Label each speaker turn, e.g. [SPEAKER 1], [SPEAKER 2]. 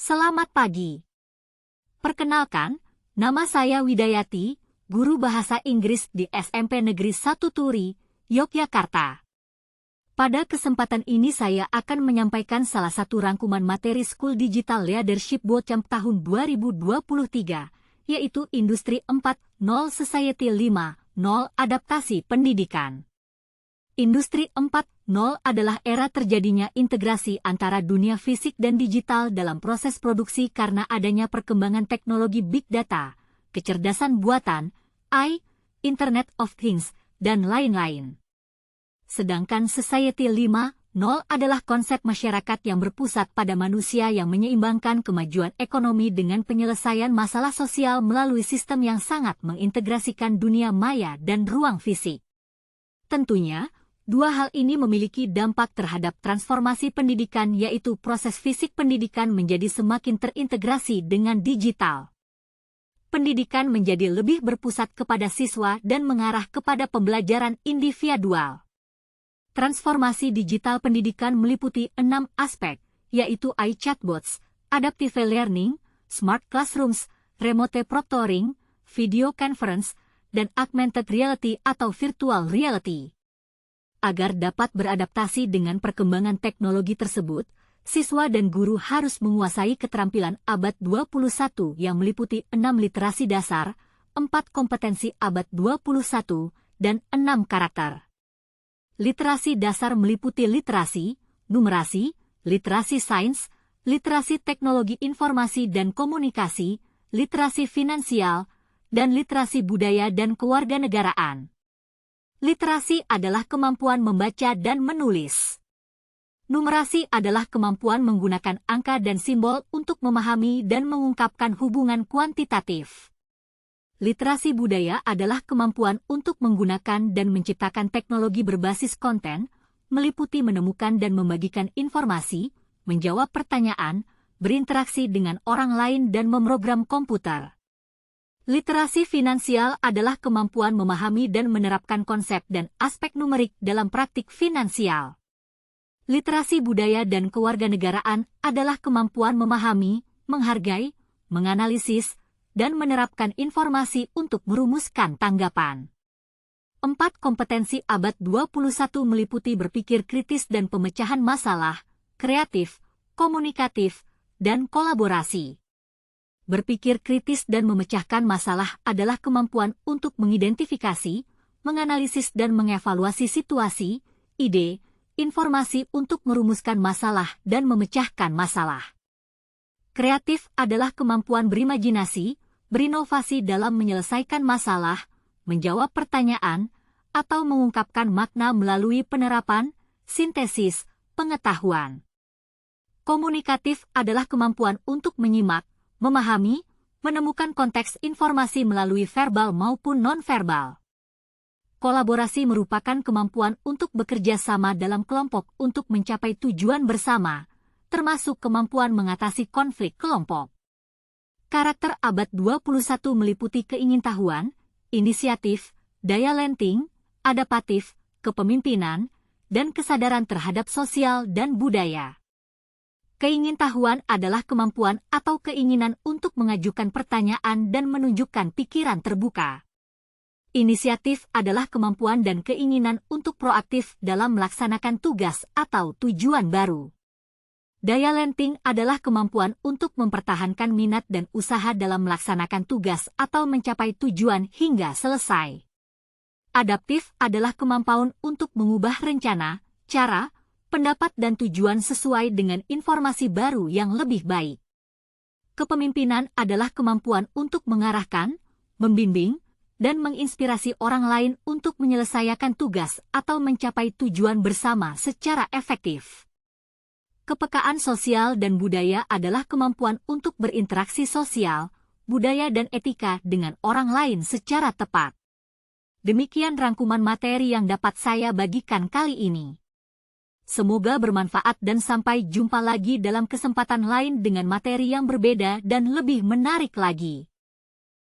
[SPEAKER 1] Selamat pagi. Perkenalkan, nama saya Widayati, guru bahasa Inggris di SMP Negeri 1 Turi, Yogyakarta. Pada kesempatan ini saya akan menyampaikan salah satu rangkuman materi School Digital Leadership Bootcamp tahun 2023, yaitu Industri 4.0 Society 5.0 Adaptasi Pendidikan. Industri 4.0 adalah era terjadinya integrasi antara dunia fisik dan digital dalam proses produksi karena adanya perkembangan teknologi big data, kecerdasan buatan, AI, Internet of Things, dan lain-lain. Sedangkan Society 5.0 adalah konsep masyarakat yang berpusat pada manusia yang menyeimbangkan kemajuan ekonomi dengan penyelesaian masalah sosial melalui sistem yang sangat mengintegrasikan dunia maya dan ruang fisik. Tentunya, dua hal ini memiliki dampak terhadap transformasi pendidikan, yaitu proses fisik pendidikan menjadi semakin terintegrasi dengan digital. Pendidikan menjadi lebih berpusat kepada siswa dan mengarah kepada pembelajaran individual. Transformasi digital pendidikan meliputi 6 aspek, yaitu AI chatbots, adaptive learning, smart classrooms, remote proctoring, video conference, dan augmented reality atau virtual reality. Agar dapat beradaptasi dengan perkembangan teknologi tersebut, siswa dan guru harus menguasai keterampilan abad 21 yang meliputi 6 literasi dasar, 4 kompetensi abad 21, dan 6 karakter. Literasi dasar meliputi literasi, numerasi, literasi sains, literasi teknologi informasi dan komunikasi, literasi finansial, dan literasi budaya dan kewarganegaraan. Literasi adalah kemampuan membaca dan menulis. Numerasi adalah kemampuan menggunakan angka dan simbol untuk memahami dan mengungkapkan hubungan kuantitatif. Literasi budaya adalah kemampuan untuk menggunakan dan menciptakan teknologi berbasis konten, meliputi menemukan dan membagikan informasi, menjawab pertanyaan, berinteraksi dengan orang lain dan memprogram komputer. Literasi finansial adalah kemampuan memahami dan menerapkan konsep dan aspek numerik dalam praktik finansial. Literasi budaya dan kewarganegaraan adalah kemampuan memahami, menghargai, menganalisis, dan menerapkan informasi untuk merumuskan tanggapan. 4 kompetensi abad 21 meliputi berpikir kritis dan pemecahan masalah, kreatif, komunikatif, dan kolaborasi. Berpikir kritis dan memecahkan masalah adalah kemampuan untuk mengidentifikasi, menganalisis dan mengevaluasi situasi, ide, informasi untuk merumuskan masalah dan memecahkan masalah. Kreatif adalah kemampuan berimajinasi, berinovasi dalam menyelesaikan masalah, menjawab pertanyaan, atau mengungkapkan makna melalui penerapan, sintesis, pengetahuan. Komunikatif adalah kemampuan untuk menyimak, memahami, menemukan konteks informasi melalui verbal maupun non-verbal. Kolaborasi merupakan kemampuan untuk bekerja sama dalam kelompok untuk mencapai tujuan bersama, termasuk kemampuan mengatasi konflik kelompok. Karakter abad 21 meliputi keingintahuan, inisiatif, daya lenting, adaptatif, kepemimpinan, dan kesadaran terhadap sosial dan budaya. Keingintahuan adalah kemampuan atau keinginan untuk mengajukan pertanyaan dan menunjukkan pikiran terbuka. Inisiatif adalah kemampuan dan keinginan untuk proaktif dalam melaksanakan tugas atau tujuan baru. Daya lenting adalah kemampuan untuk mempertahankan minat dan usaha dalam melaksanakan tugas atau mencapai tujuan hingga selesai. Adaptif adalah kemampuan untuk mengubah rencana, cara, pendapat dan tujuan sesuai dengan informasi baru yang lebih baik. Kepemimpinan adalah kemampuan untuk mengarahkan, membimbing, dan menginspirasi orang lain untuk menyelesaikan tugas atau mencapai tujuan bersama secara efektif. Kepekaan sosial dan budaya adalah kemampuan untuk berinteraksi sosial, budaya dan etika dengan orang lain secara tepat. Demikian rangkuman materi yang dapat saya bagikan kali ini. Semoga bermanfaat dan sampai jumpa lagi dalam kesempatan lain dengan materi yang berbeda dan lebih menarik lagi.